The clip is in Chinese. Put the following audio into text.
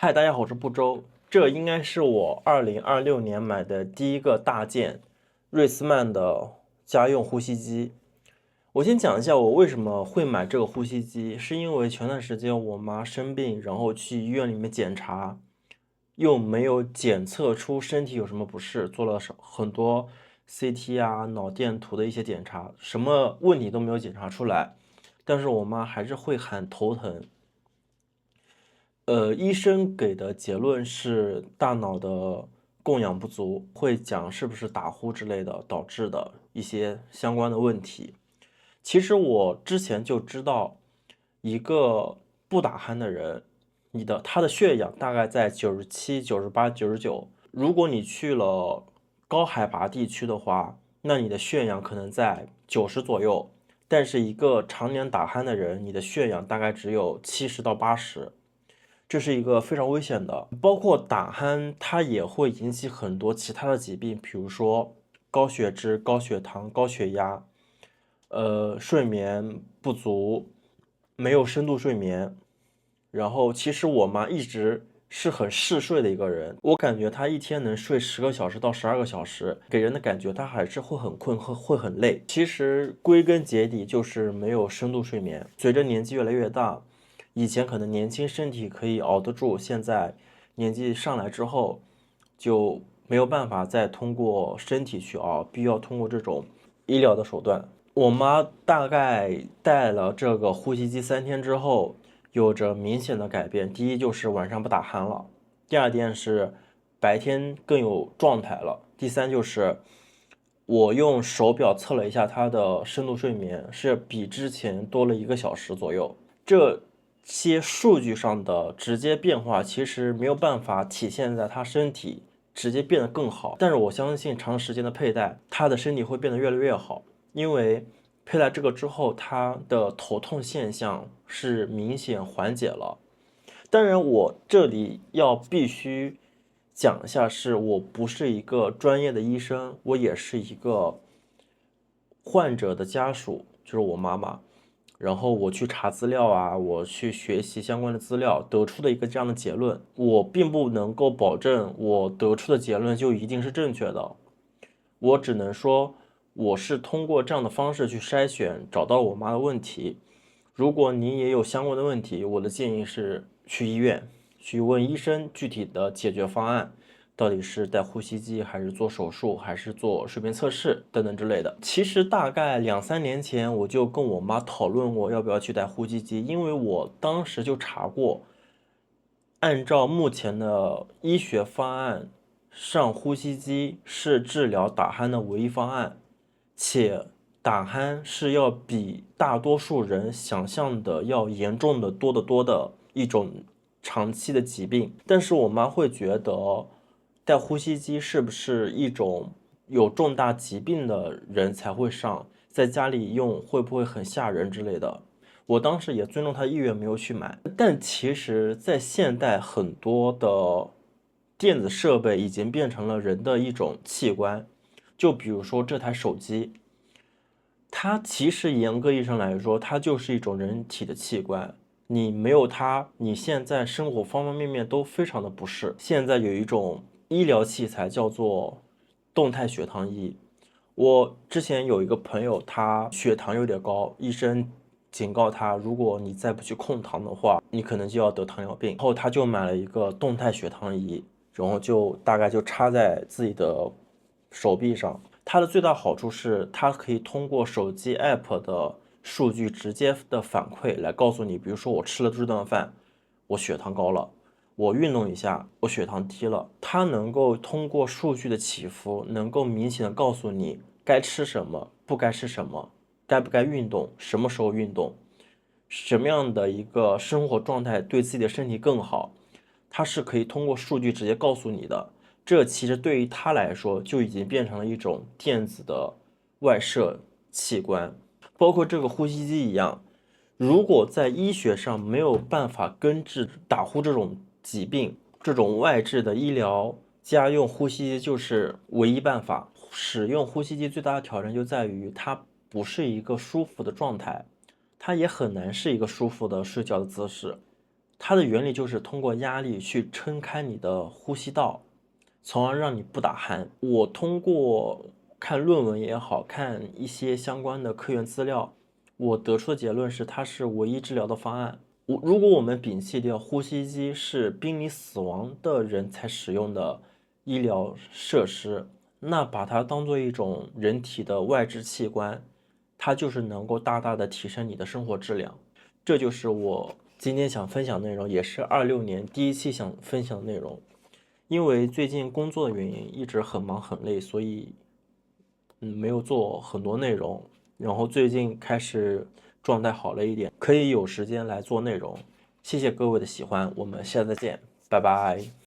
嗨，大家好，我是不周。这应该是我2026年买的第一个大件瑞斯曼的家用呼吸机。我先讲一下我为什么会买这个呼吸机，是因为前段时间我妈生病，然后去医院里面检查，又没有检测出身体有什么不适，做了很多 CT 啊、脑电图的一些检查，什么问题都没有检查出来，但是我妈还是会喊头疼。医生给的结论是大脑的供氧不足，会讲是不是打呼之类的导致的一些相关的问题。其实我之前就知道，一个不打鼾的人，他的血氧大概在97、98、99。如果你去了高海拔地区的话，那你的血氧可能在90左右。但是一个常年打鼾的人，你的血氧大概只有70到80。这是一个非常危险的，包括打鼾，它也会引起很多其他的疾病，比如说高血脂、高血糖、高血压，睡眠不足，没有深度睡眠。然后，其实我妈一直是很嗜睡的一个人，我感觉她一天能睡10个小时到12个小时，给人的感觉她还是会很困，会很累。其实归根结底就是没有深度睡眠。随着年纪越来越大，以前可能年轻身体可以熬得住，现在年纪上来之后就没有办法再通过身体去熬，必须要通过这种医疗的手段。我妈大概戴了这个呼吸机3天之后，有着明显的改变。第一就是晚上不打鼾了，第二点是白天更有状态了，第三就是我用手表测了一下她的深度睡眠，是比之前多了1个小时左右。这些数据上的直接变化，其实没有办法体现在她身体直接变得更好，但是我相信长时间的佩戴，她的身体会变得越来越好。因为佩戴这个之后，他的头痛现象是明显缓解了。当然，我这里必须讲一下，是我不是一个专业的医生，我也是一个患者的家属，就是我妈妈。然后我去查资料啊，我去学习相关的资料，得出的一个这样的结论。我并不能够保证我得出的结论就一定是正确的，我只能说，我是通过这样的方式去筛选，找到我妈的问题。如果你也有相关的问题，我的建议是去医院，去问医生具体的解决方案，到底是戴呼吸机，还是做手术，还是做睡眠测试等等之类的。其实大概2、3年前，我就跟我妈讨论过要不要去戴呼吸机，因为我当时就查过，按照目前的医学方案，上呼吸机是治疗打鼾的唯一方案，且打鼾是要比大多数人想象的要严重的多得多的一种长期的疾病。但是我妈会觉得，戴呼吸机是不是一种有重大疾病的人才会上，在家里用会不会很吓人之类的。我当时也尊重他意愿，没有去买。但其实，在现代，很多的电子设备已经变成了人的一种器官。就比如说这台手机，它其实严格意义上来说，它就是一种人体的器官。你没有它，你现在生活方方面面都非常的不适。现在有一种医疗器材叫做动态血糖仪。我之前有一个朋友，他血糖有点高，医生警告他，如果你再不去控糖的话，你可能就要得糖尿病。然后他就买了一个动态血糖仪，然后就大概就插在自己的手臂上。它的最大好处是，它可以通过手机 app 的数据直接的反馈来告诉你，比如说我吃了这顿饭，我血糖高了。我运动一下，我血糖低了，它能够通过数据的起伏，能够明显的告诉你该吃什么，不该吃什么，该不该运动，什么时候运动，什么样的一个生活状态对自己的身体更好，它是可以通过数据直接告诉你的。这其实对于他来说就已经变成了一种电子的外设器官，包括这个呼吸机一样。如果在医学上没有办法根治打呼这种疾病，这种外置的医疗家用呼吸机就是唯一办法。使用呼吸机最大的挑战就在于它不是一个舒服的状态，它也很难是一个舒服的睡觉的姿势。它的原理就是通过压力去撑开你的呼吸道，从而让你不打鼾。我通过看论文也好，看一些相关的科研资料，我得出的结论是它是唯一治疗的方案。如果我们摒弃掉呼吸机是濒临死亡的人才使用的医疗设施，那把它当做一种人体的外置器官，它就是能够大大的提升你的生活质量。这就是我今天想分享的内容，也是26年第一期想分享的内容。因为最近工作的原因，一直很忙很累，所以没有做很多内容。然后最近开始状态好了一点，可以有时间来做内容。谢谢各位的喜欢，我们下次再见，拜拜。